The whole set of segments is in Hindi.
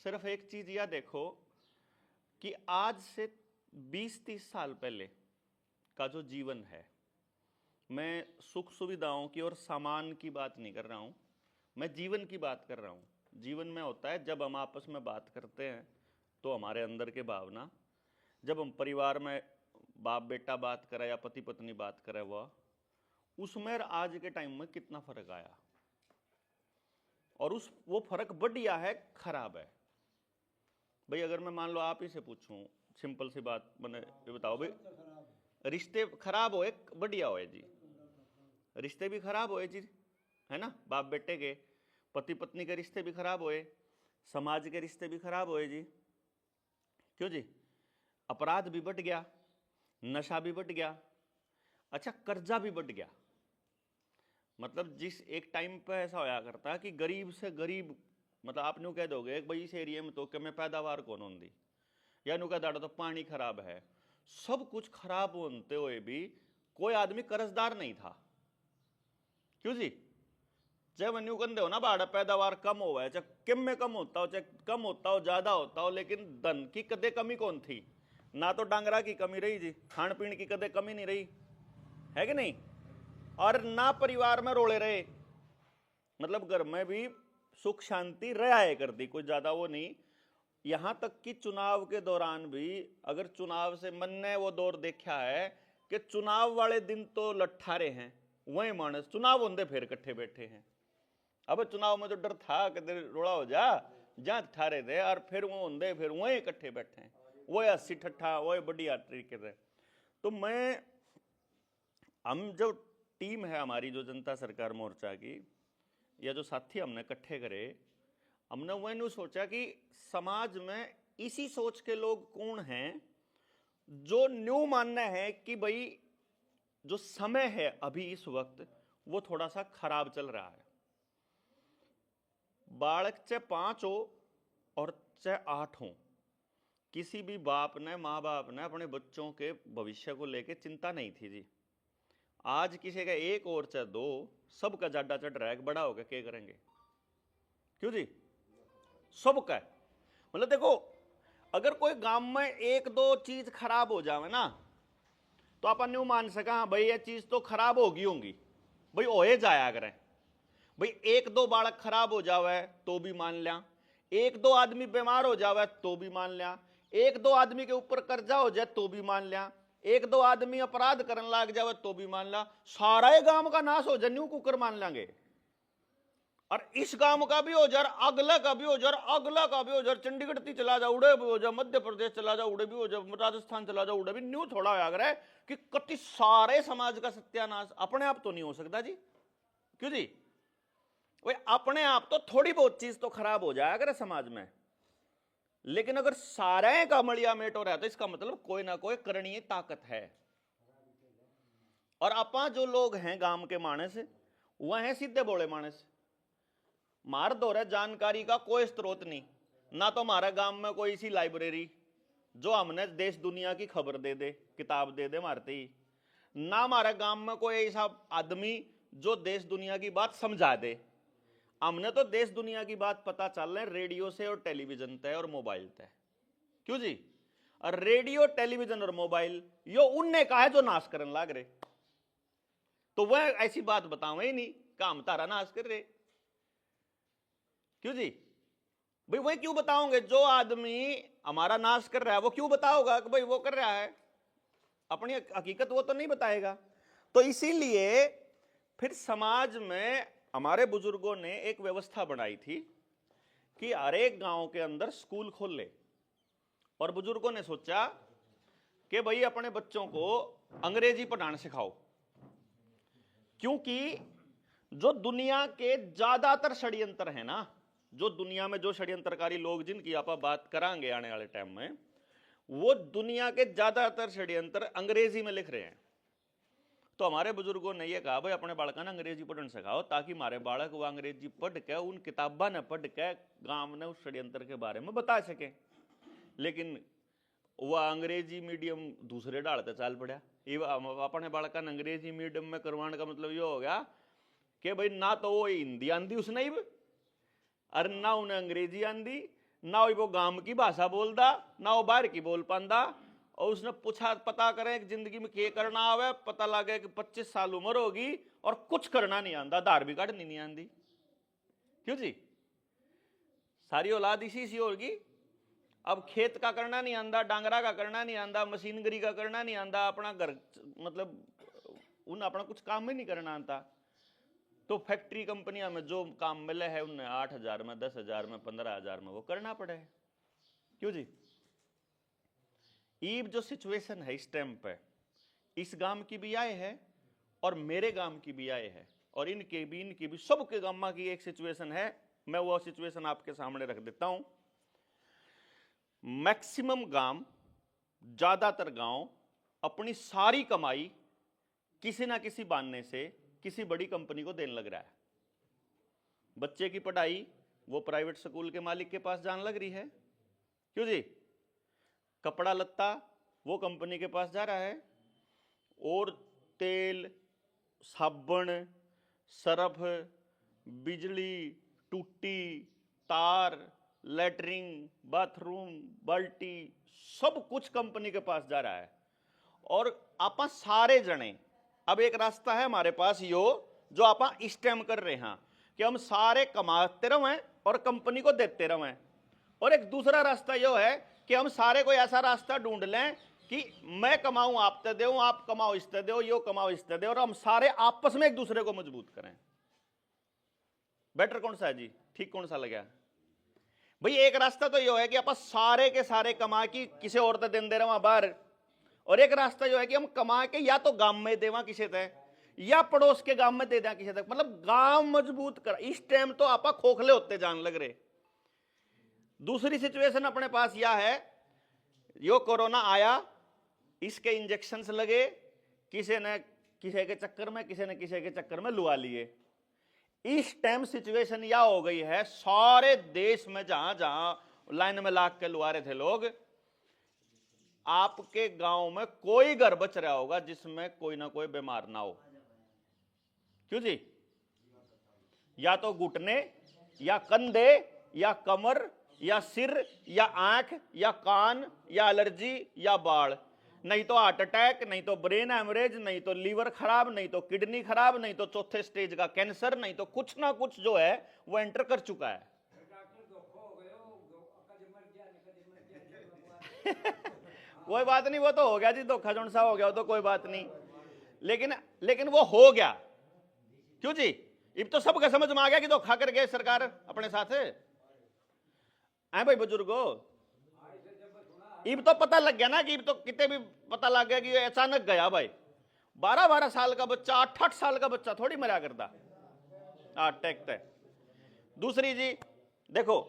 सिर्फ एक चीज यह देखो कि आज से 20-30 साल पहले का जो जीवन है, मैं सुख सुविधाओं की और सामान की बात नहीं कर रहा हूं, मैं जीवन की बात कर रहा हूं। जीवन में होता है जब हम आपस में बात करते हैं तो हमारे अंदर के भावना, जब हम परिवार में बाप बेटा बात करें या पति पत्नी बात करें, वह उसमें आज के टाइम में कितना फर्क आया, और वो फर्क बढ़िया है खराब है। भाई अगर मैं मान लो आप ही से पूछूं, सिंपल सी बात, मैंने ये बताओ भाई, रिश्ते खराब होए बढ़िया होए जी, रिश्ते भी खराब होए जी, है ना, बाप बेटे के, पति पत्नी के रिश्ते भी खराब होए, समाज के रिश्ते भी खराब होए जी। क्यों जी? अपराध भी बढ़ गया, नशा भी बढ़ गया, अच्छा कर्जा भी बढ़ गया। मतलब जिस एक टाइम पे ऐसा होया करता कि गरीब से गरीब, मतलब आप न्यू कह दोगे भाई इस एरिया में तो कि मैं पैदावार कौन होंगी, या न्यू कह दाड़ा तो पानी खराब है, सब कुछ खराब होते हुए भी कोई आदमी कर्जदार नहीं था। क्यों जी? चाहे वन्यू कंधे हो ना, बाड़ा पैदावार कम हो, चाहे किम में कम होता हो, चाहे कम होता हो ज्यादा होता हो, लेकिन धन की कदे कमी कौन थी? ना तो डांगरा की कमी रही जी, खान पीन की कदे कमी नहीं रही, है कि नहीं? और ना परिवार में रोले रहे, मतलब घर में भी सुख शांति रहा है कर दी, कोई ज्यादा वो नहीं। यहां तक कि चुनाव के दौरान भी, अगर चुनाव से मन ने वो दौर देखा है कि चुनाव वाले दिन तो लट्ठारे हैं, वही मानस चुनाव होंगे फिर इकट्ठे बैठे हैं। अब चुनाव में तो डर था कि रोड़ा हो जा, जहां ठारे थे, और फिर वो होंगे फिर वही इकट्ठे बैठे हैं, वो 80 ठट्ठा, वो बढ़िया तरीके से। तो हम जो टीम है हमारी, जो जनता सरकार मोर्चा की, या जो साथी हमने इकट्ठे करे, हमने वही सोचा कि समाज में इसी सोच के लोग कौन हैं जो न्यू मानना है कि भाई जो समय है अभी इस वक्त वो थोड़ा सा खराब चल रहा है। बालक चाहे 5 हो और चाहे 8 हो, किसी भी बाप ने, माँ बाप ने अपने बच्चों के भविष्य को लेकर चिंता नहीं थी जी। आज किसी का 1 और चाहे 2, सबका जाडा चढ़ रहा है, बड़ा होकर क्या करेंगे? क्यों जी? सबका है। मतलब देखो, अगर कोई गांव में 1-2 चीज खराब हो जावे ना, तो अपन न्यू मान सका हाँ भाई ये चीज तो खराब होगी भाई, होए जाया करें भाई। 1-2 बालक खराब हो जावे तो भी मान लिया, 1-2 आदमी बीमार हो जावे तो भी मान लिया, 1-2 आदमी के ऊपर कर्जा हो जाए तो भी मान लिया, 1-2 आदमी अपराध करने लग जावे तो भी मान लिया, सारा गांव का नाश हो जाए न्यू कुकर मान लेंगे। और इस गांव का भी हो जा, अगला का भी हो जा, अगला का भी हो जा, चंडीगढ़ ती चला जा उड़े भी हो जा, मध्य प्रदेश चला जा उड़े भी हो जा, राजस्थान चला जा उड़े भी, न्यू थोड़ा आगर है कि कति सारे समाज का सत्यानाश अपने आप तो नहीं हो सकता जी। क्यों जी? वे अपने आप तो थोड़ी बहुत चीज तो खराब हो जाए अगर समाज में, लेकिन अगर सारे का मलिया मेट हो रहा है तो इसका मतलब कोई ना कोई करणीय ताकत है। और अपा जो लोग हैं गांव के मानस, वह है सीधे बोले मानस, मार दो रहे जानकारी का कोई स्रोत नहीं, ना तो हमारे गांव में कोई सी लाइब्रेरी जो हमने देश दुनिया की खबर दे दे, किताब दे दे मारते ही, ना हमारे गांव में कोई ऐसा आदमी जो देश दुनिया की बात समझा दे। हमने तो देश दुनिया की बात पता चल रहे रेडियो से और टेलीविजन तय और मोबाइल तय। क्यों जी? और रेडियो, टेलीविजन और मोबाइल यो उनने कहा है जो नाश करने लग रहे, तो वह ऐसी बात बतावे ही नहीं, काम तारा नाश कर रहे। क्यों जी? भाई वही क्यों बताओगे? जो आदमी हमारा नाश कर रहा है वो क्यों बताओगा कि भाई वो कर रहा है? अपनी हकीकत वो तो नहीं बताएगा। तो इसीलिए फिर समाज में हमारे बुजुर्गों ने एक व्यवस्था बनाई थी कि हर एक गांव के अंदर स्कूल खोल ले, और बुजुर्गों ने सोचा कि भाई अपने बच्चों को अंग्रेजी पढ़ाना सिखाओ, क्योंकि जो दुनिया के ज्यादातर षड्यंत्र है ना, जो दुनिया में जो षड्यंत्रकारी लोग जिनकी आप बात करांगे आने वाले टाइम में, वो दुनिया के ज्यादातर षड्यंत्र अंग्रेजी में लिख रहे हैं। तो हमारे बुजुर्गों ने यह कहा भाई अपने बालका ने अंग्रेजी पढ़ना सिखाओ, ताकि हमारे बालक वो अंग्रेजी पढ़ के, उन किताबा ने पढ़ के गांव ने उस षड्यंत्र के बारे में बता सके। लेकिन वह अंग्रेजी मीडियम दूसरे डालते चाल पड़ा। अपने बालका ने अंग्रेजी मीडियम में करवाने का मतलब ये हो गया कि भाई ना तो वो हिंदी आंदी उसने, और ना उन्हें अंग्रेजी आंदी, ना वो गांव की भाषा बोलता, ना वो बाहर की बोल पाता। और उसने पूछा पता करें कि जिंदगी में क्या करना आवे, पता लगे कि 25 साल उम्र होगी और कुछ करना नहीं आंदा, आधार भी काटनी नहीं आंदी। क्यों जी? सारी औलाद इसी होगी। अब खेत का करना नहीं आंदा, डांगरा का करना नहीं आंदा, मशीनगरी का करना नहीं आंदा, अपना घर मतलब उन अपना कुछ काम में नहीं करना आता। तो फैक्ट्री कंपनियां में जो काम मिले है उन्हें 8,000 में, 10,000 में, 15,000 में वो करना पड़े। क्यों जी? ईब जो सिचुएशन है इस टाइम पे, इस गांव की भी आए है और मेरे गांव की भी आए है, और इनकी भी सबके गांव की एक सिचुएशन है। मैं वो सिचुएशन आपके सामने रख देता हूं। मैक्सिमम गांव, ज्यादातर गांव अपनी सारी कमाई किसी ना किसी बहाने से किसी बड़ी कंपनी को देने लग रहा है। बच्चे की पढ़ाई वो प्राइवेट स्कूल के मालिक के पास जाने लग रही है। क्यों जी? कपड़ा लत्ता वो कंपनी के पास जा रहा है, और तेल, साबुन, सरफ, बिजली, टूटी, तार, लैटरिन, बाथरूम, बाल्टी, सब कुछ कंपनी के पास जा रहा है। और आपा सारे जने, अब एक रास्ता है हमारे पास यो जो आपा इस टाइम कर रहे हैं कि हम सारे कमाते रहें और कंपनी को देते रहें। और एक दूसरा रास्ता यो है कि हम सारे कोई ऐसा रास्ता ढूंढ लें कि मैं कमाऊं आप ते देऊं, आप कमाओ इस ते दो, यो कमाओ इस ते दो, और हम सारे आपस में एक दूसरे को मजबूत करें। बेटर कौन सा है जी? ठीक कौन सा लगा भाई? एक रास्ता तो यो है कि आप सारे के सारे कमा के किसी और ते दें दे रहे बाहर, और एक रास्ता जो है कि हम कमा के या तो गांव में देवा किसी तक या पड़ोस के गांव में दे दें किसी तक, मतलब गांव मजबूत कर। इस टाइम तो आप खोखले होते जान लग रहे। दूसरी सिचुएशन अपने पास यह है, यो कोरोना आया, इसके इंजेक्शंस लगे, किसी ने किसी के चक्कर में, किसी ने किसी के चक्कर में लुआ लिए। इस टाइम सिचुएशन यह हो गई है, सारे देश में जहां जहां लाइन में लाग के लुआ रहे थे लोग, आपके गांव में कोई घर बच रहा होगा जिसमें कोई ना कोई बीमार ना हो। क्यों जी? या तो घुटने, या कंधे, या कमर, या सिर, या आंख, या कान, या एलर्जी, या बाढ़, नहीं तो हार्ट अटैक, नहीं तो ब्रेन हेमरेज, नहीं तो लीवर खराब, नहीं तो किडनी खराब, नहीं तो चौथे स्टेज का कैंसर, नहीं तो कुछ ना कुछ जो है वो एंटर कर चुका है। कोई बात नहीं, वो तो हो गया जी, धोखा जोन सा हो गया, तो कोई बात नहीं, लेकिन वो हो गया। क्यों जी? अब तो सबके समझ में आ गया कि धोखा कर गए सरकार अपने साथ है भाई बुजुर्गो। इब तो पता लग गया ना कि इब तो कितने भी पता लग गया कि अचानक गया भाई। 12-12 साल का बच्चा, 8-8 साल का बच्चा थोड़ी मरा करता, अटैक है। दूसरी जी देखो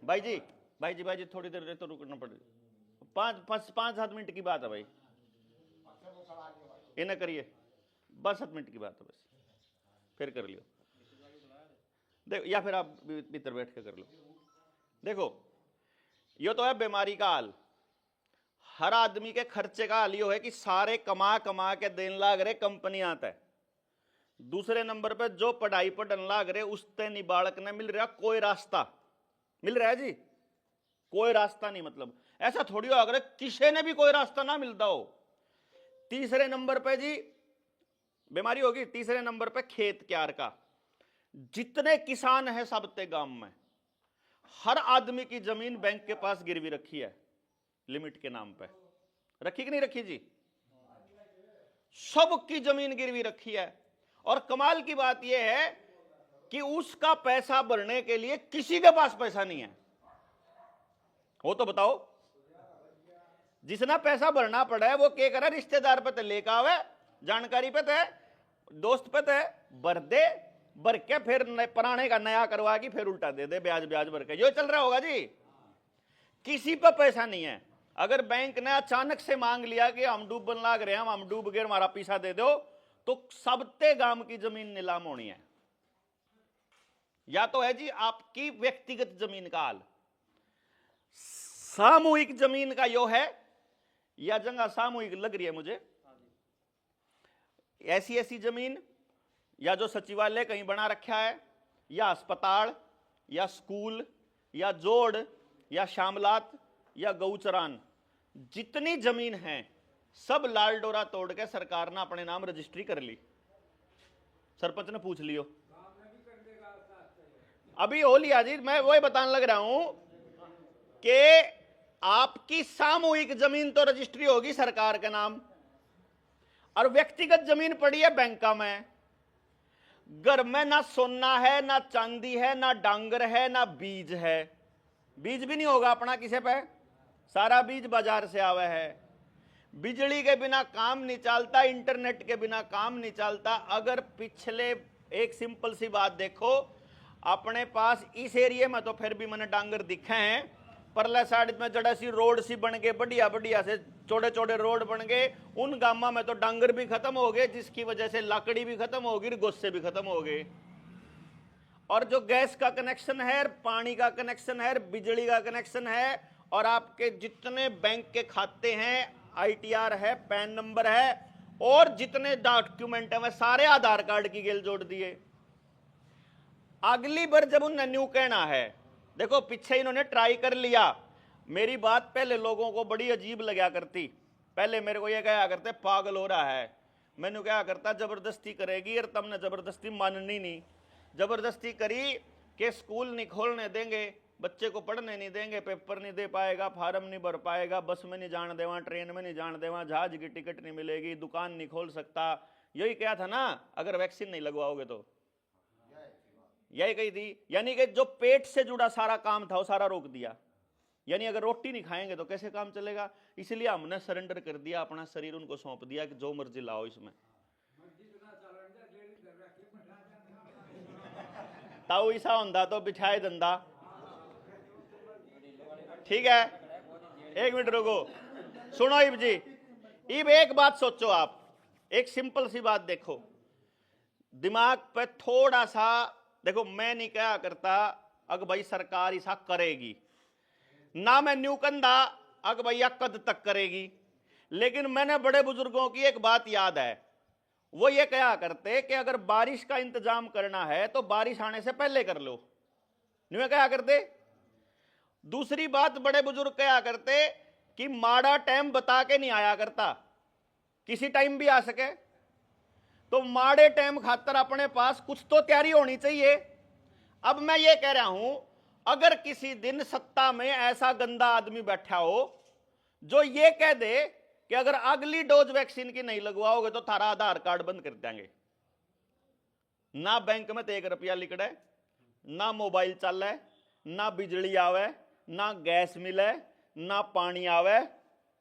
भाई जी थोड़ी देर तो रुकना पड़ेगा, 5-7 मिनट की बात है भाई, ये ना करिए, बस 7 मिनट की बात है, बस फिर कर लियो। देखो, या फिर आप भीतर बैठ के कर लो। देखो, यो तो है बीमारी का हाल, हर आदमी के खर्चे का हाल यो है कि सारे कमा कमा के देने लाग रहे कंपनी आता है। दूसरे नंबर पे जो पढ़ाई पढ़ने लाग रहे उससे नहीं बालक ने मिल रहा कोई रास्ता, मिल रहा है जी? कोई रास्ता नहीं, मतलब ऐसा थोड़ी हो अगर किसी ने भी कोई रास्ता ना मिलता हो। तीसरे नंबर पे जी बीमारी होगी, तीसरे नंबर पे खेत क्यार का। जितने किसान है सबते गांव में हर आदमी की जमीन बैंक के पास गिरवी रखी है, लिमिट के नाम पे रखी कि नहीं रखी जी? सबकी जमीन गिरवी रखी है। और कमाल की बात यह है कि उसका पैसा भरने के लिए किसी के पास पैसा नहीं है। वो तो बताओ, जिसना पैसा भरना पड़ा है वो क्या करे? रिश्तेदार पे लेकर आवे, जानकारी पे थे, दोस्त पे थे, भर दे, भर के फिर पुराने का नया करवा के फिर उल्टा दे दे, ब्याज ब्याज भर के। यो चल रहा होगा जी। किसी पे पैसा नहीं है। अगर बैंक ने अचानक से मांग लिया कि हम डूबन लाग रहे हैं, हम डूब गए, हमारा पैसा दे दो, तो सबते गांव की जमीन नीलाम होनी है। या तो है जी आपकी व्यक्तिगत जमीन का हाल, सामूहिक जमीन का यो है, या जगह सामूहिक लग रही है मुझे, ऐसी जमीन या जो सचिवालय कहीं बना रखा है, या अस्पताल, या स्कूल, या जोड़ या शामलात या गौचरान, जितनी जमीन है सब लाल डोरा तोड़ के सरकार ने अपने नाम रजिस्ट्री कर ली। सरपंच ने पूछ लियो, अभी हो लिया जी। मैं वही बताने लग रहा हूं कि आपकी सामूहिक जमीन तो रजिस्ट्री होगी सरकार के नाम, और व्यक्तिगत जमीन पड़ी है बैंका में। घर में ना सोना है, ना चांदी है, ना डांगर है, ना बीज है। बीज भी नहीं होगा अपना किसी पे, सारा बीज बाजार से आवे है। बिजली के बिना काम नहीं चलता, इंटरनेट के बिना काम नहीं चलता। अगर पिछले एक सिंपल सी बात देखो, अपने पास इस एरिया में तो फिर भी मैंने डांगर दिखे हैं, परला साइड में जड़ा सी रोड सी बन गए, बढ़िया बढ़िया से चौड़े चौड़े रोड बन गए। उन गांव में तो डांगर भी खत्म हो गए, जिसकी वजह से लकड़ी भी खत्म हो गई, गोश्ते भी खत्म हो गए। और जो गैस का कनेक्शन है, पानी का कनेक्शन है, बिजली का कनेक्शन है, और आपके जितने बैंक के खाते हैं, ITR है, पैन नंबर है, और जितने डॉक्यूमेंट है, वह सारे आधार कार्ड की गेल जोड़ दिए। अगली बार जब उन्हें न्यू कहना है, देखो पीछे इन्होंने ट्राई कर लिया। मेरी बात पहले लोगों को बड़ी अजीब लगा करती, पहले मेरे को ये कहा करते पागल हो रहा है। मैंने क्या करता, जबरदस्ती करेगी और तुमने जबरदस्ती माननी नहीं। जबरदस्ती करी कि स्कूल नहीं खोलने देंगे, बच्चे को पढ़ने नहीं देंगे, पेपर नहीं दे पाएगा, फार्म नहीं भर पाएगा, बस में नहीं जान देवा, ट्रेन में नहीं जान देवा, जहाज की टिकट नहीं मिलेगी, दुकान नहीं खोल सकता। यही क्या था ना, अगर वैक्सीन नहीं लगवाओगे तो। यही कही थी, यानी कि जो पेट से जुड़ा सारा काम था वो सारा रोक दिया। यानी अगर रोटी नहीं खाएंगे तो कैसे काम चलेगा। इसलिए हमने सरेंडर कर दिया, अपना शरीर उनको सौंप दिया कि जो मर्जी लाओ इसमें। ताऊ ऐसा होता तो बिठाए धंधा। ठीक है, एक मिनट रुको, सुनो इब जी। इब एक बात सोचो आप, एक सिंपल सी बात देखो, दिमाग पे थोड़ा सा देखो। मैं नहीं कहा करता अग भाई सरकार ऐसा करेगी ना, मैं न्यू कंधा अग भैया कद तक करेगी। लेकिन मैंने बड़े बुजुर्गों की एक बात याद है, वो ये कहा करते कि अगर बारिश का इंतजाम करना है तो बारिश आने से पहले कर लो, न्यू कहा करते। दूसरी बात बड़े बुजुर्ग कहा करते कि माड़ा टाइम बता के नहीं आया करता, किसी टाइम भी आ सके। तो माड़े टाइम खातर अपने पास कुछ तो तैयारी होनी चाहिए। अब मैं ये कह रहा हूं, अगर किसी दिन सत्ता में ऐसा गंदा आदमी बैठा हो जो ये कह दे कि अगर अगली डोज वैक्सीन की नहीं लगवाओगे तो थारा आधार कार्ड बंद कर देंगे, ना बैंक में तो 1 रुपया लिखड़े, ना मोबाइल चले, ना बिजली आवे, ना गैस मिले, ना पानी आवे,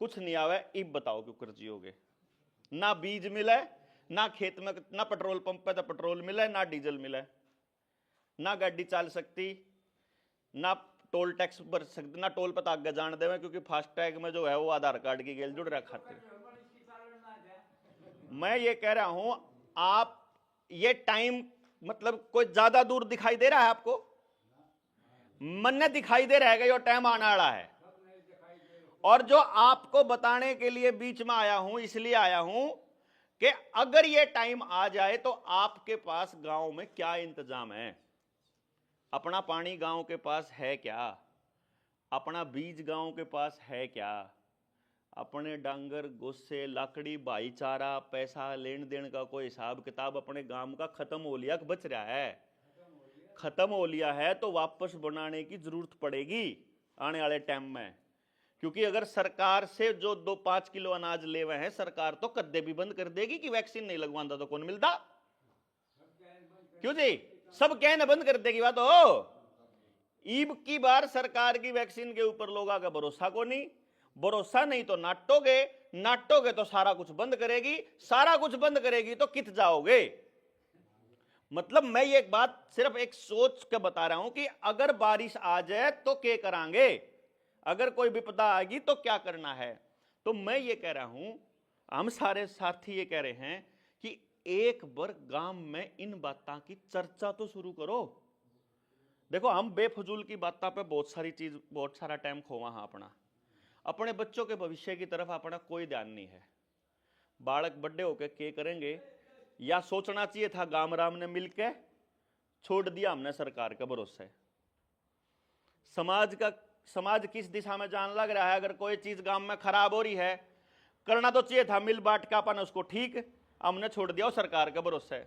कुछ नहीं आवे, इब बताओ क्यों कर जियोगे। ना बीज मिले, ना खेत में, ना पेट्रोल पंप पे तो पेट्रोल मिले, ना डीजल मिले, ना गाड़ी चल सकती, ना टोल टैक्स भर सकती, ना टोल पर आगे जान देवे, क्योंकि फास्टैग में जो है वो आधार कार्ड की गेल जुड़ रखा थे। मैं ये कह रहा हूं, आप ये टाइम मतलब कोई ज्यादा दूर दिखाई दे रहा है आपको? मन दिखाई दे रहा है कि ये टाइम आने वाला है। और जो आपको बताने के लिए बीच में आया हूं, इसलिए आया हूं कि अगर ये टाइम आ जाए तो आपके पास गांव में क्या इंतजाम है। अपना पानी गांव के पास है क्या? अपना बीज गांव के पास है क्या? अपने डांगर, गुस्से, लकड़ी, भाईचारा, पैसा लेन देन का कोई हिसाब किताब अपने गांव का खत्म हो लिया कि बच रहा है? खत्म हो लिया है तो वापस बनाने की जरूरत पड़ेगी आने वाले टाइम में। क्योंकि अगर सरकार से जो 2-5 किलो अनाज ले हुए हैं, सरकार तो कद्दे भी बंद कर देगी कि वैक्सीन नहीं लगवाता तो कौन मिलता। क्यों जी, सब कहना बंद कर देगी बात हो। ईब की बार सरकार की वैक्सीन के ऊपर लोगों का भरोसा को नहीं, भरोसा नहीं तो नाटोगे, नाटोगे तो सारा कुछ बंद करेगी, सारा कुछ बंद करेगी तो कित जाओगे। मतलब मैं ये एक बात सिर्फ एक सोच के बता रहा हूं कि अगर बारिश आ जाए तो क्या करांगे, अगर कोई विपदा आएगी तो क्या करना है। तो मैं ये कह रहा हूं, हम सारे साथी ये कह रहे हैं कि एक बार गांव में इन बातों की चर्चा तो शुरू करो। देखो, हम बेफजूल की बातों पे बहुत सारी चीज, बहुत सारा टाइम खोवा है अपना, अपने बच्चों के भविष्य की तरफ अपना कोई ध्यान नहीं है। बालक बड़े होकर क्या करेंगे, या सोचना चाहिए था गांव राम ने मिलकर, छोड़ दिया हमने सरकार के भरोसे। समाज किस दिशा में जान लग रहा है। अगर कोई चीज गांव में खराब हो रही है, करना तो चाहिए था मिल बांट के अपन उसको ठीक, हमने छोड़ दिया सरकार के भरोसे।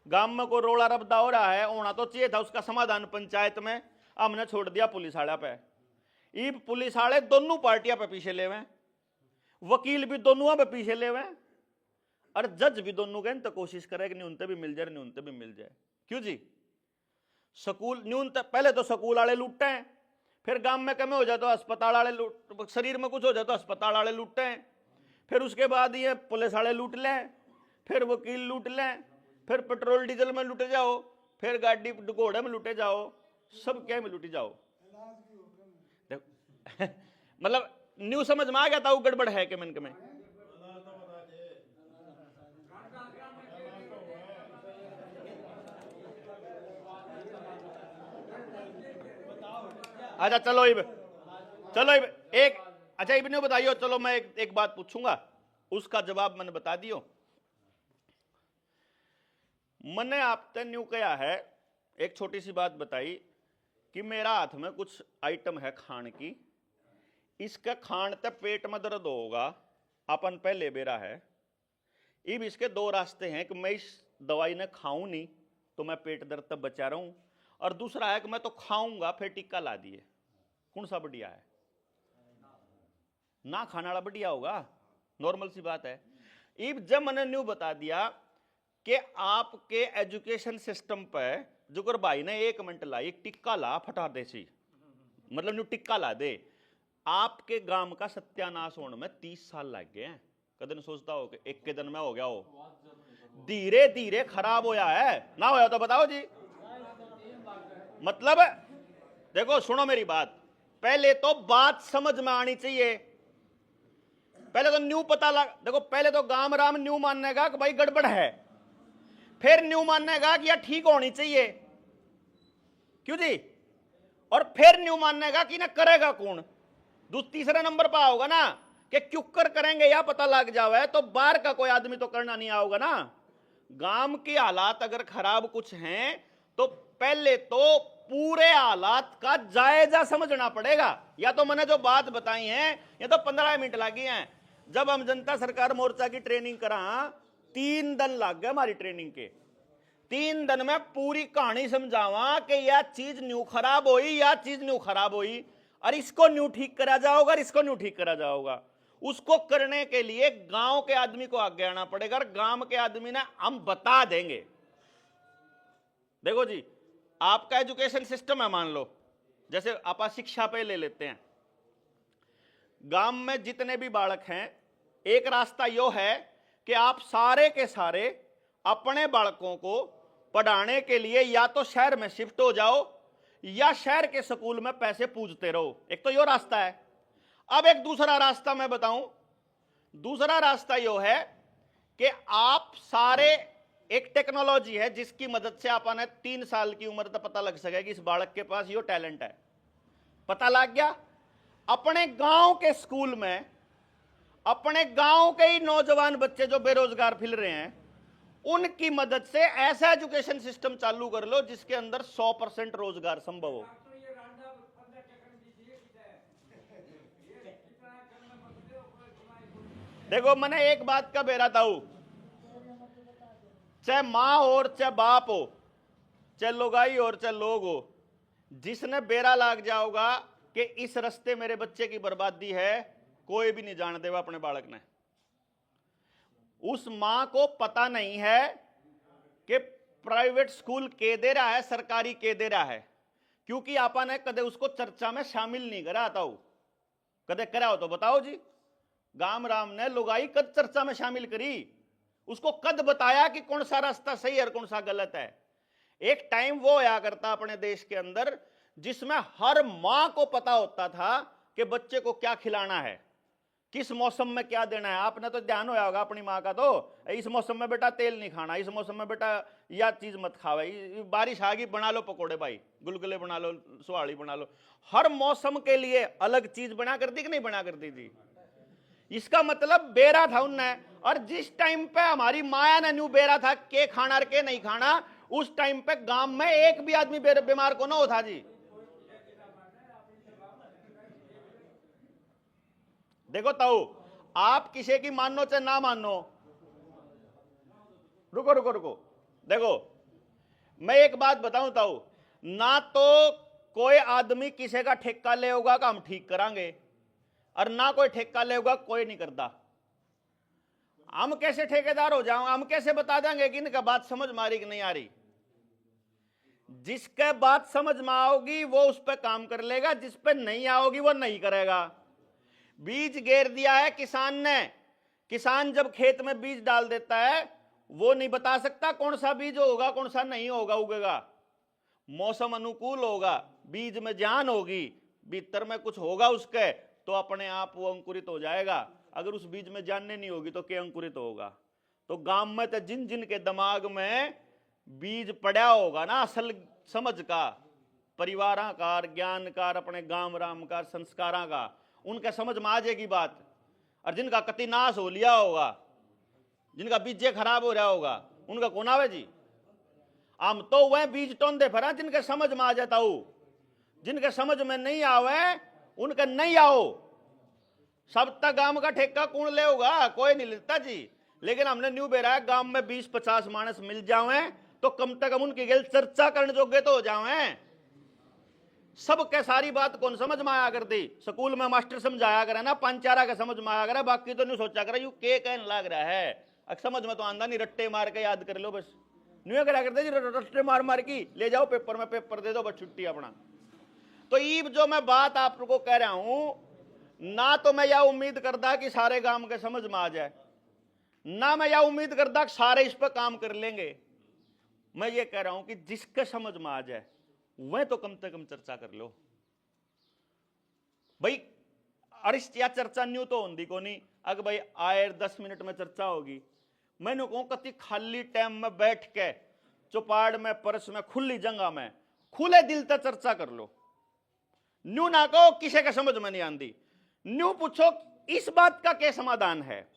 गांव में कोई रोड़ा रबदा हो रहा है, होना तो चाहिए था उसका समाधान पंचायत में, हमने छोड़ दिया पुलिस वाला पे। ये पुलिस वाले दोनों पार्टियां पे पीछे ले हुए, वकील भी दोनों पे पीछे ले हुए, और जज भी दोनों गए तो कोशिश करे कि न्यूनतम भी मिल जाए, न्यूनतम भी मिल जाए। क्यों जी? स्कूल न्यूनतम पहले तो स्कूल वाले लूटते हैं, फिर गांव में कमी हो जाए तो अस्पताल वाले लूट, शरीर में कुछ हो जाए तो अस्पताल वाले लूटते हैं, फिर उसके बाद ये पुलिस वाले लूट लें, फिर वकील लूट लें, फिर पेट्रोल डीजल में लूटे जाओ, फिर गाड़ी घोड़े में लूटे जाओ, सब क्या में लूटे जाओ। मतलब न्यू समझ में आ गया था वो गड़बड़ है कि मन के में। अच्छा चलो एक अच्छा इब्ने बताइयो, चलो मैं एक बात पूछूंगा, उसका जवाब मैंने बता दियो। मैंने आपसे न्यू कहा है, एक छोटी सी बात बताई कि मेरा हाथ में कुछ आइटम है खान की, इसका खान तक पेट में दर्द होगा, अपन पहले बेरा है। अब इसके दो रास्ते हैं कि मैं इस दवाई ने खाऊं नहीं तो मैं पेट दर्द तक बचा रहूं, और दूसरा है कि मैं तो खाऊंगा फिर टिक्का ला दिए। कौन सा बढ़िया है? ना खाने वाला बढ़िया होगा, नॉर्मल सी बात है। अब जब मैंने न्यू बता दिया कि आपके एजुकेशन सिस्टम पे जुगर भाई ने 1 मिनट लाई, टिक्का ला फटा दे सी, मतलब न्यू टिक्का ला दे, आपके गांव का सत्यानाश होने में 30 साल लग गए हैं। कदम सोचता हो कि एक के दिन में हो गया हो? धीरे धीरे खराब होया है ना, होया तो बताओ जी। मतलब देखो सुनो मेरी बात, पहले तो बात समझ में आनी चाहिए, पहले तो न्यू पता लग, देखो पहले तो गांव राम न्यू माननेगा कि भाई गड़बड़ है, फिर न्यू माननेगा कि यह ठीक होनी चाहिए। क्यों जी? और फिर न्यू माननेगा कि ना करेगा कौन, तीसरा नंबर पर होगा ना कि क्यों करेंगे या पता लग जावे तो बाहर का कोई आदमी तो करना नहीं आओगा ना। गांव की हालात अगर खराब कुछ हैं तो पहले तो पूरे हालात का जायजा समझना पड़ेगा। या तो मैंने जो बात बताई है ये तो 15 मिनट लगी हैं। जब हम जनता सरकार मोर्चा की ट्रेनिंग करा, 3 दिन लग गए हमारी ट्रेनिंग के। 3 दिन में पूरी कहानी समझावा कि यह चीज न्यू खराब हुई, यह चीज न्यू खराब हुई, और इसको न्यू ठीक करा जाओगा, और इसको न्यू ठीक करा जाओगा। उसको करने के लिए गांव के आदमी को आगे आना पड़ेगा, और गांव के आदमी ने हम बता देंगे। देखो जी, आपका एजुकेशन सिस्टम है, मान लो जैसे आप शिक्षा पे ले लेते हैं, गांव में जितने भी बालक हैं, एक रास्ता यो है कि आप सारे के सारे अपने बालकों को पढ़ाने के लिए या तो शहर में शिफ्ट हो जाओ या शहर के स्कूल में पैसे पूजते रहो। एक तो यो रास्ता है। अब एक दूसरा रास्ता मैं बताऊं, दूसरा रास्ता यो है कि आप सारे, एक टेक्नोलॉजी है जिसकी मदद से आपने 3 साल की उम्र तक पता लग सके कि इस बालक के पास यो टैलेंट है। पता लग गया, अपने गांव के स्कूल में अपने गांव के ही नौजवान बच्चे जो बेरोजगार फिर रहे हैं, उनकी मदद से ऐसा एजुकेशन सिस्टम चालू कर लो जिसके अंदर 100% रोजगार संभव हो। देखो मैंने एक बात का बेरा था, चाहे मां हो और चाहे बाप हो, चाहे लोगाई और चाहे लोग हो, जिसने बेरा लाग जाओगा कि इस रास्ते मेरे बच्चे की बर्बादी है, कोई भी नहीं जान देगा अपने बालक ने। उस मां को पता नहीं है कि प्राइवेट स्कूल के दे रहा है, सरकारी के दे रहा है, क्योंकि आपा ने कदे उसको चर्चा में शामिल नहीं करा था। कदे करा हो तो बताओ जी। गाम राम ने लुगाई कद चर्चा में शामिल करी, उसको कद बताया कि कौन सा रास्ता सही है और कौन सा गलत है। एक टाइम वो आया करता अपने देश के अंदर जिसमें हर मां को पता होता था कि बच्चे को क्या खिलाना है, किस मौसम में क्या देना है। आपने तो ध्यान होया होगा अपनी माँ का, तो इस मौसम में बेटा तेल नहीं खाना, इस मौसम में बेटा यह चीज मत खावे, बारिश आ गई बना लो पकोड़े भाई, गुलगुले बना लो, सुहाड़ी बना लो। हर मौसम के लिए अलग चीज बना कर दी कि नहीं बना कर दी थी। इसका मतलब बेरा था उनने। और जिस टाइम पे हमारी माया ने न्यू बेरा था के खाना और के नहीं खाना, उस टाइम पे गांव में एक भी आदमी बीमार को ना होता जी। देखो ताऊ, आप किसी की मानो चाहे ना मानो, रुको रुको रुको, देखो मैं एक बात बताऊं ताऊ, ना तो कोई आदमी किसी का ठेका ले होगा कि हम ठीक करांगे, और ना कोई ठेका ले होगा, कोई नहीं करता। हम कैसे ठेकेदार हो जाओ, हम कैसे बता देंगे कि इनका बात समझ में आ रही कि नहीं आ रही? जिसके बात समझ में आओगी वो उस पर काम कर लेगा, जिस पे नहीं आओगी वो नहीं करेगा। बीज गेर दिया है किसान ने, किसान जब खेत में बीज डाल देता है वो नहीं बता सकता कौन सा बीज होगा कौन सा नहीं होगा, उगेगा। मौसम अनुकूल होगा, बीज में जान होगी, भीतर में कुछ होगा उसके, तो अपने आप वो अंकुरित हो जाएगा। अगर उस बीज में जानने नहीं होगी तो क्या अंकुरित होगा? तो गांव में तो जिन जिन के दिमाग में बीज पड़ा होगा ना असल समझ का, परिवार का, ज्ञान का, अपने गांव राम का, संस्कारा का, उनके समझ में आ जाएगी बात। और जिनका कति नाश हो लिया होगा, जिनका बीजे खराब हो रहा होगा, उनका कौन आवे जी? हम तो वह बीज टोंदे फिर जिनके समझ में आ जाता हो, जिनके समझ में नहीं आवे उनके नहीं आओ। सब तक गांव का ठेका कौन ले होगा? कोई नहीं लेता जी। लेकिन हमने न्यू बेरा है, गांव में 20-50 मानस मिल जावे तो कम से कम उनकी गल चर्चा करने जोगे तो हो जावे। सबके सारी बात कौन समझ में आया करती? स्कूल में मास्टर समझाया करे ना, पंचारा का समझ में आया करे, बाकी तो नहीं सोचा करे यू के कहने लग रहा है। अब समझ में तो आंदा नहीं, रट्टे मार के याद कर लो बस। न्यू करा करते जी, रट्टे मार मार की ले जाओ पेपर में, पेपर दे दो बस, छुट्टी अपना। तो ईब जो मैं बात आपको कह रहा हूं, ना तो मैं यह उम्मीद करता कि सारे गांव के समझ में आ जाए, ना मैं यह उम्मीद करता कि सारे इस पर काम कर लेंगे। मैं ये कह रहा हूं कि जिसके समझ में आ जाए वह तो कम से कम चर्चा कर लो भाई। अरिष्ट या चर्चा न्यू तो होंगी को नहीं, अगर भाई आए 10 मिनट में चर्चा होगी। मैंने कहूं कति खाली टाइम में बैठ के चौपाड़ में, परस में, खुली जगह में खुले दिल तक चर्चा कर लो। न्यू ना कहो किसी का समझ में नहीं आती, न्यू पूछो इस बात का क्या समाधान है,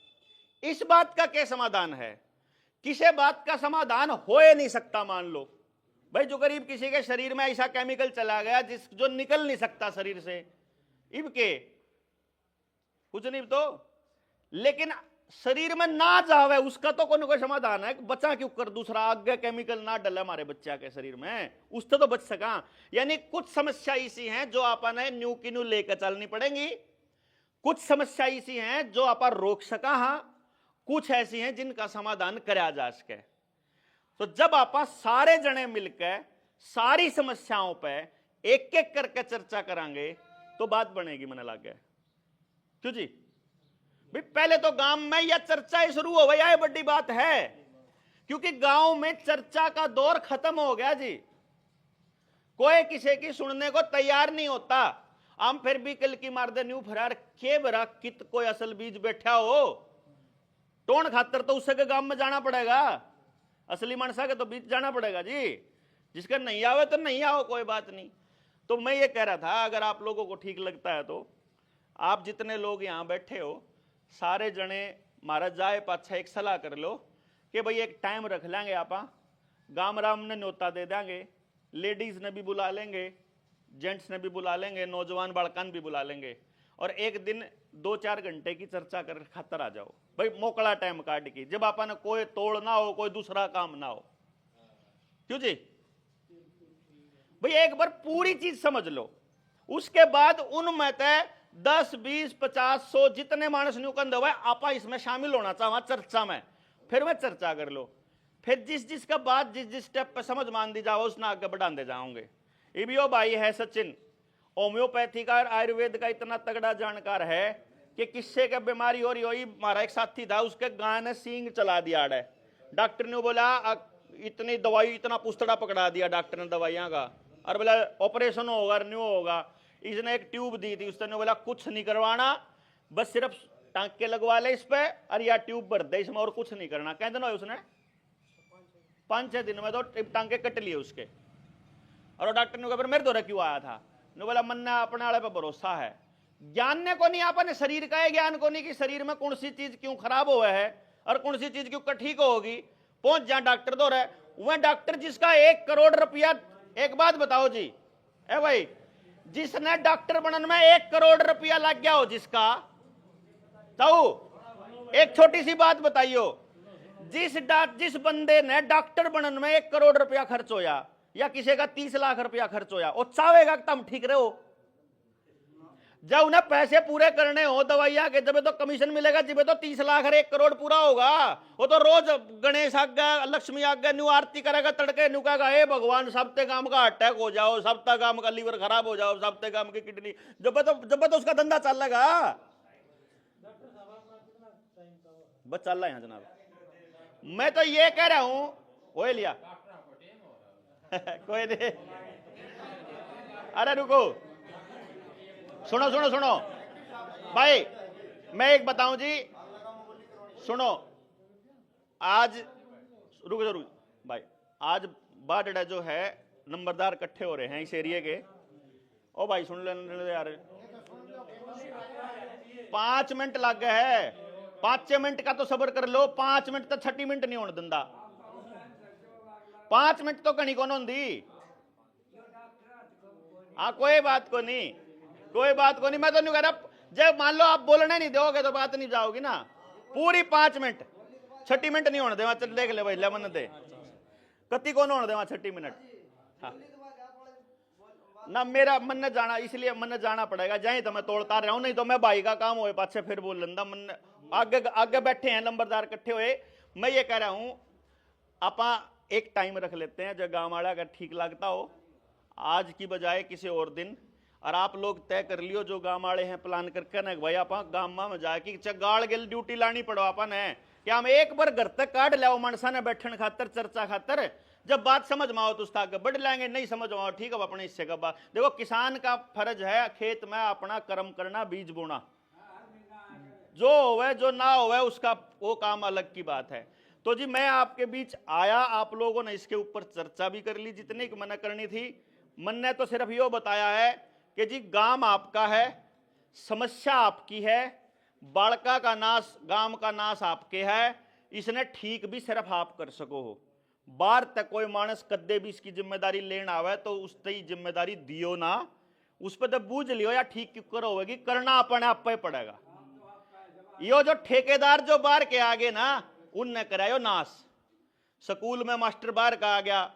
इस बात का क्या समाधान है। किसी बात का समाधान हो ही नहीं सकता। मान लो भाई जो गरीब किसी के शरीर में ऐसा केमिकल चला गया जिस जो निकल नहीं सकता शरीर से, इब के कुछ नहीं तो, लेकिन शरीर में ना जावे उसका तो कोई ना कोई समाधान है। बचा क्यों कर, दूसरा आगे केमिकल ना डले हमारे बच्चा के शरीर में, उससे तो बच सका। यानी कुछ समस्या ऐसी हैं जो अपन न्यू की न्यू लेकर चलनी पड़ेंगी, कुछ समस्या ऐसी हैं जो अपन रोक सका, हाँ कुछ ऐसी हैं जिनका समाधान करा जा सके। तो जब आप सारे जने मिलकर सारी समस्याओं पे एक एक करके चर्चा करांगे तो बात बनेगी। मन लग गया क्यों जी भाई? पहले तो गांव में यह चर्चा ही शुरू हो गई, यह बड़ी बात है, क्योंकि गांव में चर्चा का दौर खत्म हो गया जी। कोई किसी की सुनने को तैयार नहीं होता। हम फिर भी कल की मार दे न्यू फरार के बरा कित कोई असल बीज बैठा हो, टोन खातर तो उससे के गांव में जाना पड़ेगा, असली मनसा के तो बीच जाना पड़ेगा जी। जिसका नहीं आवे तो नहीं आओ, कोई बात नहीं। तो मैं ये कह रहा था, अगर आप लोगों को ठीक लगता है तो आप जितने लोग यहां बैठे हो सारे जने महाराज जाए पाछा एक सलाह कर लो कि भाई एक टाइम रख लेंगे, आप गांव राम ने न्योता दे देंगे, लेडीज ने भी बुला लेंगे, जेंट्स ने भी बुला लेंगे, नौजवान बालकान भी बुला लेंगे, और एक दिन 2-4 घंटे की चर्चा कर खातर आ जाओ भाई, मोकला टाइम काट की, जब अपन कोई तोड़ ना हो, कोई दूसरा काम ना हो। क्यों जी भाई? एक बार पूरी चीज समझ लो, उसके बाद उनमें तय 10, 20, 50, 100 जितने मानस न्यूकंद हुआ आपा इसमें शामिल होना चाहवा चर्चा में, फिर मैं चर्चा कर लो। फिर जिस जिसका बात जिस जिस स्टेप पे समझ मान दी जाओ उसने आगे बढ़ाते जाओगे। इबियो भाई है सचिन, होम्योपैथी का आयुर्वेद का इतना तगड़ा जानकार है कि किससे का बीमारी हो रही हो। हमारा एक साथी था, उसके गाय ने सींग चला दिया है, डॉक्टर ने बोला इतनी दवाई, इतना पुस्तड़ा पकड़ा दिया डॉक्टर ने दवाइयां का, और बोला ऑपरेशन होगा न्यू होगा। इसने एक ट्यूब दी थी, उसने बोला कुछ नहीं करवाना, बस सिर्फ टांके लगवा ले इस पे और या ट्यूब भर दे इसमें, और कुछ नहीं करना। कह देना उसने 5-6 दिन में तो टांके कट लिए उसके। और डॉक्टर ने कहा मेरे द्वारा क्यों आया था? ने बोला मन ने अपने वाले पे भरोसा है, ज्ञान ने को नहीं, अपने शरीर का है ज्ञान को नहीं कि शरीर में कौन सी चीज क्यों खराब हुआ है और कौन सी चीज क्यों ठीक होगी। पहुंच जा डॉक्टर दो रहे, वह डॉक्टर जिसका 1 करोड़ रुपया, एक बात बताओ जी ए भाई, जिसने डॉक्टर बनने में 1 करोड़ रुपया लग गया हो जिसका, ताऊ एक छोटी सी बात बताइयो, जिस बंदे ने डॉक्टर बनने में 1 करोड़ रुपया खर्च होया या किसी का 30 लाख रुपया खर्च होया, वो चाहेगा कि तुम ठीक रहो? जब उन्हें पैसे पूरे करने हो दवाइयां के, जब तो कमीशन मिलेगा, जब तो 30 लाख और 1 करोड़ पूरा होगा। वो तो रोज गणेश आज्ञा लक्ष्मी आज्ञा न्यू आरती करेगा, तड़के न्यू कहेगा हे भगवान सबते काम का अटैक हो जाओ, सबता काम का लीवर खराब हो जाओ, सबते काम की किडनी, जब तो उसका धंधा चलेगा। बस चल रहा है जनाब। मैं तो ये कह रहा हूं, वो लिया कोई नहीं, अरे रुको, सुनो सुनो सुनो भाई, मैं एक बताऊं जी, सुनो, आज रुको जरूर भाई, आज बाडड़ा जो है नंबरदार इकट्ठे हो रहे हैं इस एरिया के। ओ भाई सुन ले यार, 5 मिनट लग गए है, 5 मिनट का तो सब्र कर लो, 5 मिनट तो 30 मिनट नहीं होने दिंदा, 5 मिनट तो कहीं कौन होंदी। हाँ कोई बात को नहीं, कोई बात को नहीं, मैं तो नहीं कह रहा, जब मान लो आप बोलने नहीं दोगे तो बात नहीं जाओगी ना, पूरी 5 मिनट, 30 मिनट नहीं होने देवा, चल देख ले भाई, ले मन दे कति कौन होने देवा 30 मिनट। हाँ ना, मेरा मन ने जाना, इसलिए मन ने जाना पड़ेगा, जाए तो मैं तोड़ता रहा हूं, नहीं तो मैं भाई का काम होए पाछे फिर बोल लेंदा। मन आगे आगे बैठे हैं नंबरदार इकट्ठे हुए, मैं ये कह रहा हूं आपा एक टाइम रख लेते हैं जब गांव वाला अगर ठीक लगता हो, आज की बजाय किसी और दिन, और आप लोग तय कर लियो जो गांव वाले हैं प्लान करके ना भाई आप गांव में जाके गाड़ गेल ड्यूटी लानी पड़ो अपन है कि हम एक बार घर तक काट लिया मनसा ने बैठन खातर चर्चा खातर, जब बात समझ में आओ तो उसका आगे बढ़ लेंगे, नहीं समझ में आओ ठीक है अपने हिस्से का बात। देखो किसान का फर्ज है खेत में अपना कर्म करना, बीज बोना, जो होवे जो ना होवे उसका वो काम अलग की बात है। तो जी मैं आपके बीच आया, आप लोगों ने इसके ऊपर चर्चा भी कर ली जितनी की मना करनी थी। मन ने तो सिर्फ यो बताया है कि जी गांव आपका है, समस्या आपकी है, बालका का नाश, गांव का नाश आपके है, इसने ठीक भी सिर्फ आप कर सको हो। बाहर तक कोई मानस कदे भी इसकी जिम्मेदारी लेना आवे तो उस तई जिम्मेदारी दियो ना, उस पर तो बूझ लियो या ठीक क्यों करो होगी, करना अपने आप पे पड़ेगा। यो जो ठेकेदार जो बाहर के आगे ना, उनने करायो नाश, स्कूल में मास्टर बाहर का आ गया,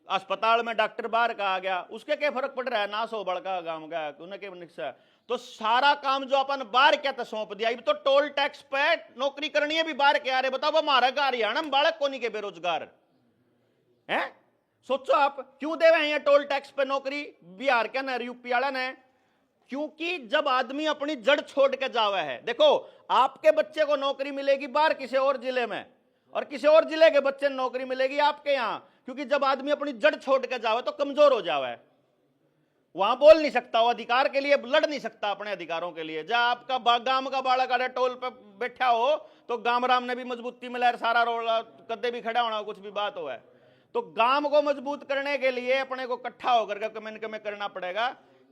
अस्पताल में डॉक्टर बाहर का आ गया, उसके क्या फर्क पड़ रहा है, नाश हो बड़का गांव का उन्हें क्या निकसा। तो सारा काम जो अपन बाहर क्या तो सौंप दिया, तो टोल टैक्स पे नौकरी करनी है भी बाहर के आ रहे, बताओ हमारा हरियाणा में बालक को नहीं के बेरोजगार है, सोचो आप क्यों दे रहे हैं टोल टैक्स पे नौकरी बिहार के ना यूपी वाला ने, क्योंकि जब आदमी अपनी जड़ छोड़ के जावा है। देखो आपके बच्चे को नौकरी मिलेगी बाहर किसी और जिले में, और किसी और जिले के बच्चे ने नौकरी मिलेगी आपके यहाँ, क्योंकि जब आदमी अपनी जड़ छोड़ के जावे तो कमजोर हो जावा है, वहां बोल नहीं सकता, वो अधिकार के लिए लड़ नहीं सकता अपने अधिकारों के लिए। जब आपका गांव का बालक अरे टोल पे बैठा हो तो गांव राम ने भी मजबूती मिला, सारा रोड कदे भी खड़ा होना, कुछ भी बात हो है। तो गांव को मजबूत करने के लिए अपने को इकट्ठा होकर के कमेंट करना पड़ेगा,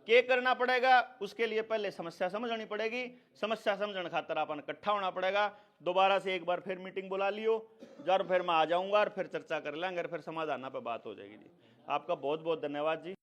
क्या करना पड़ेगा, उसके लिए पहले समस्या समझनी पड़ेगी, समस्या समझने खातर अपन इकट्ठा होना पड़ेगा। दोबारा से एक बार फिर मीटिंग बुला लियो, जब फिर मैं आ जाऊंगा और फिर चर्चा कर लेंगे, फिर समाधान पे बात हो जाएगी जी। आपका बहुत बहुत धन्यवाद जी।